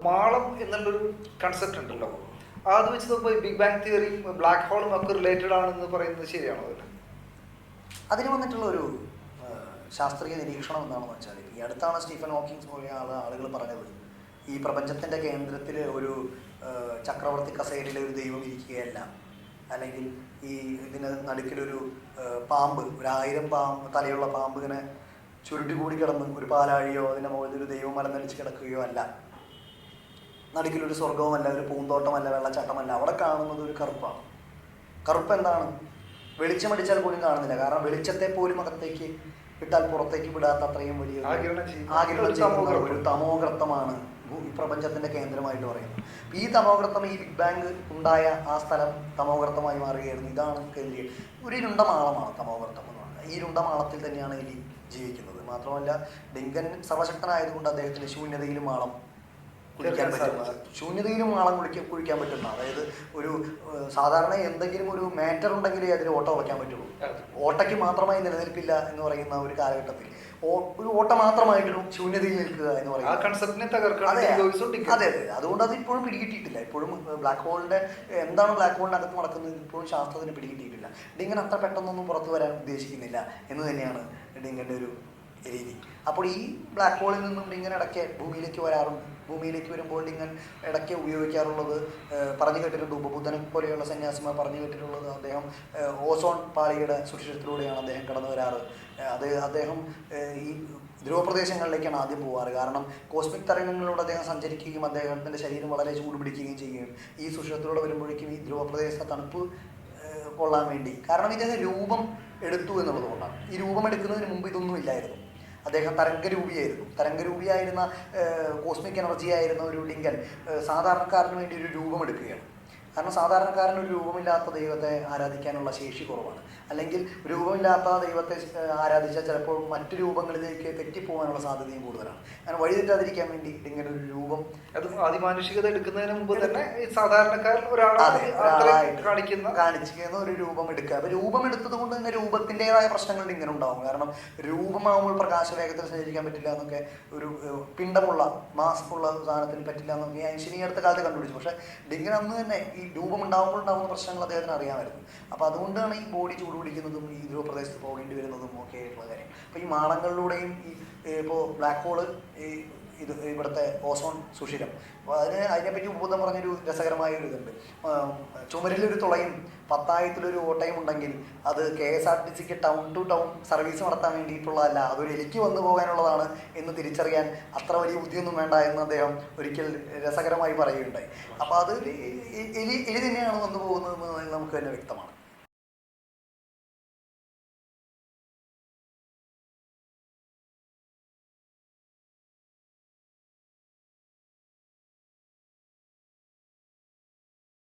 മാളം എന്നുള്ളൊരു കൺസെപ്റ്റ് ഉണ്ടല്ലോ, അത് വെച്ച് നോക്കുമ്പോൾ ബിഗ് ബാങ് തിയറിയും ബ്ലാക്ക് ഹോളും ഒക്കെ റിലേറ്റഡ് ആണെന്ന് പറയുന്നത് ശരിയാണോ? അതിന് വന്നിട്ടുള്ള ഒരു ശാസ്ത്രീയ നിരീക്ഷണം എന്താണെന്ന് വെച്ചാൽ, ഈ അടുത്താണ് സ്റ്റീഫൻ ഹോക്കിങ്സ് പോലെ ആളുകൾ പറഞ്ഞത്, ഈ പ്രപഞ്ചത്തിൻ്റെ കേന്ദ്രത്തിൽ ഒരു ചക്രവർത്തി കസേരയിലെ ഒരു ദൈവം ഇരിക്കുകയല്ല, അല്ലെങ്കിൽ ഈ ഇതിന് നടുക്കിലൊരു പാമ്പ്, 1000 തലയുള്ള പാമ്പ് ഇങ്ങനെ ചുരുട്ടി കൂടി കിടന്ന് ഒരു പാലാഴിയോ അതിൻ്റെ മുകളിൽ ഒരു ദൈവം മലന്നടിച്ച് കിടക്കുകയോ അല്ല, നടുക്കിലൊരു സ്വർഗവുമല്ല, ഒരു പൂന്തോട്ടമല്ല, വെള്ളച്ചാട്ടമല്ല, അവിടെ കാണുന്നത് ഒരു കറുപ്പാണ്. കറുപ്പ് എന്താണ്? വെളിച്ചമടിച്ചാൽ പോലും കാണുന്നില്ല. കാരണം വെളിച്ചത്തെ പോലും അകത്തേക്ക് വിട്ടാൽ പുറത്തേക്ക് വിടാത്ത അത്രയും വലിയ ആഗിരണം ചെയ്യുന്ന ഒരു തമോഗർത്തമാണ് ഈ പ്രപഞ്ചത്തിന്റെ കേന്ദ്രമായിട്ട് പറയുന്നത്. ഈ തമോഗർത്തം, ഈ ബിഗ് ബാങ് ഉണ്ടായ ആ സ്ഥലം തമോഗർത്തമായി മാറുകയായിരുന്നു. ഇതാണ് കേന്ദ്രീയം. ഒരു ഇരുണ്ടമാളമാണ് തമോഗർത്തം എന്ന് പറയുന്നത്. ഈ ഇരുണ്ടമാളത്തിൽ തന്നെയാണ് എലി ജീവിക്കുന്നത്. മാത്രമല്ല ഡിങ്കൻ സർവശക്തനായതുകൊണ്ട് അദ്ദേഹത്തിന് ശൂന്യതയിലും മാളം കുഴിക്കാൻ പറ്റുന്ന, ശൂന്യതയിലും മാളം കുഴിക്കാൻ പറ്റുന്ന, അതായത് ഒരു സാധാരണ എന്തെങ്കിലും ഒരു മാറ്റർ ഉണ്ടെങ്കിലേ അതിൽ ഓട്ട ഉറയ്ക്കാൻ പറ്റുള്ളൂ. ഓട്ടയ്ക്ക് മാത്രമായി നിലനിൽപ്പില്ല എന്ന് പറയുന്ന ഒരു കാലഘട്ടത്തിൽ ഒരു ഓട്ട മാത്രമായിട്ടൊരു ശൂന്യതയിൽ നിൽക്കുക എന്ന് പറയുന്നത്, അതെ അതെ. അതുകൊണ്ട് അത് ഇപ്പോഴും പിടികിട്ടിയിട്ടില്ല. ഇപ്പോഴും ബ്ലാക്ക് ഹോളിന്റെ എന്താണ് ബ്ലാക്ക് ഹോളിനകത്ത് നടക്കുന്നത് ഇപ്പോഴും ശാസ്ത്രത്തിന് പിടികിട്ടിയിട്ടില്ല. ഡിങ്കൻ അത്ര പെട്ടെന്നൊന്നും പുറത്തു വരാൻ ഉദ്ദേശിക്കുന്നില്ല എന്ന് തന്നെയാണ് ഡിങ്കന്റെ ഒരു രീതി. അപ്പോൾ ഈ ബ്ലാക്ക് ഹോളിൽ നിന്നും ഡിങ്കൻ ഇടയ്ക്ക് ഭൂമിയിലേക്ക് വരാറുണ്ട്. ഭൂമിയിലേക്ക് വരുമ്പോൾ ഡിങ്കൻ ഇടയ്ക്ക് ഉപയോഗിക്കാറുള്ളത്, പറഞ്ഞു കേട്ടിട്ടുണ്ട്, ഉപബുദ്ധനെ പോലെയുള്ള സന്യാസിമാർ പറഞ്ഞു കേട്ടിട്ടുള്ളത്, അദ്ദേഹം ഓസോൺ പാളിയുടെ സുഷിരത്തിലൂടെയാണ് അദ്ദേഹം കടന്നു വരാറ്. അദ്ദേഹം ഈ ധ്രുവപ്രദേശങ്ങളിലേക്കാണ് ആദ്യം പോവാറ്. കാരണം കോസ്മിക് തരംഗങ്ങളിലൂടെ അദ്ദേഹം സഞ്ചരിക്കുകയും അദ്ദേഹത്തിൻ്റെ ശരീരം വളരെ ചൂട് പിടിക്കുകയും ചെയ്യുകയും ഈ സുഷിരത്തിലൂടെ വരുമ്പോഴേക്കും ഈ ധ്രുവപ്രദേശ തണുപ്പ് കൊള്ളാൻ വേണ്ടി, കാരണം ഇദ്ദേഹം രൂപം എടുത്തു എന്നുള്ളത് കൊണ്ടാണ്. ഈ രൂപം എടുക്കുന്നതിന് മുമ്പ് ഇതൊന്നും ഇല്ലായിരുന്നു. അദ്ദേഹം തരംഗരൂപിയായിരുന്ന കോസ്മിക് എനർജി ആയിരുന്ന ഒരു ഡിങ്കൻ സാധാരണക്കാരന് വേണ്ടി ഒരു രൂപം എടുക്കുകയാണ്. കാരണം സാധാരണക്കാരന് ഒരു രൂപമില്ലാത്ത ദൈവത്തെ ആരാധിക്കാനുള്ള ശേഷി കുറവാണ്. അല്ലെങ്കിൽ രൂപമില്ലാത്ത ദൈവത്തെ ആരാധിച്ചാൽ ചിലപ്പോൾ മറ്റു രൂപങ്ങളിലേക്ക് തെറ്റിപ്പോകാനുള്ള സാധ്യതയും കൂടുതലാണ്. അങ്ങനെ വഴിതെറ്റാതിരിക്കാൻ വേണ്ടി ഇങ്ങനെ ഒരു രൂപം, അത് അതിമാനുഷികത എടുക്കുന്നതിന് മുമ്പ് തന്നെ സാധാരണക്കാരൻ കാണിച്ചിരിക്കുന്ന ഒരു രൂപം എടുക്കുക. അപ്പൊ രൂപം എടുത്തത് കൊണ്ട് തന്നെ രൂപത്തിൻ്റെതായ പ്രശ്നങ്ങൾ ഇങ്ങനെ ഉണ്ടാവും. കാരണം രൂപമാകുമ്പോൾ പ്രകാശവേഗത്തിൽ സഞ്ചരിക്കാൻ പറ്റില്ല എന്നൊക്കെ, ഒരു പിണ്ടമുള്ള മാസ്കുള്ള സാധനത്തിന് പറ്റില്ല എന്നൊക്കെ ഐൻസ്റ്റീൻ അടുത്ത കാലത്ത് കണ്ടുപിടിച്ചു. പക്ഷെ ഡിങ്കൻ അന്ന് തന്നെ ഈ രൂപം ഉണ്ടാകുമ്പോൾ ഉണ്ടാകുന്ന പ്രശ്നങ്ങൾ അദ്ദേഹത്തിന് അറിയാമായിരുന്നു. അപ്പോൾ അതുകൊണ്ടാണ് ഈ ബോഡി ചൂടുപിടിക്കുന്നതും ഈ ധ്രുവപ്രദേശത്ത് പോകേണ്ടി വരുന്നതും ഒക്കെ ആയിട്ടുള്ള കാര്യം. അപ്പോൾ ഈ മാളങ്ങളിലൂടെയും ഈ ഇപ്പോൾ ബ്ലാക്ക് ഹോള്, ഇത് ഇവിടുത്തെ ഓസോൺ സുഷിരം, അപ്പോൾ അതിനെപ്പറ്റി ഉപബോധം പറഞ്ഞൊരു രസകരമായ ഒരു ഇതുണ്ട്. ചുമരിലൊരു തുളയും പത്തായത്തിലൊരു ഓട്ടയും ഉണ്ടെങ്കിൽ അത് KSRTCക്ക് ടൗൺ ടു ടൗൺ സർവീസ് നടത്താൻ വേണ്ടിയിട്ടുള്ളതല്ല, അതൊരു എലിക്ക് വന്നു പോകാനുള്ളതാണ് എന്ന് തിരിച്ചറിയാൻ അത്ര വലിയ ബുദ്ധിയൊന്നും വേണ്ട എന്ന് അദ്ദേഹം ഒരിക്കൽ രസകരമായി പറയുകയുണ്ടായി. അപ്പോൾ അത് എലി തന്നെയാണ് വന്നു പോകുന്നതെന്ന് നമുക്ക് തന്നെ വ്യക്തമാണ്.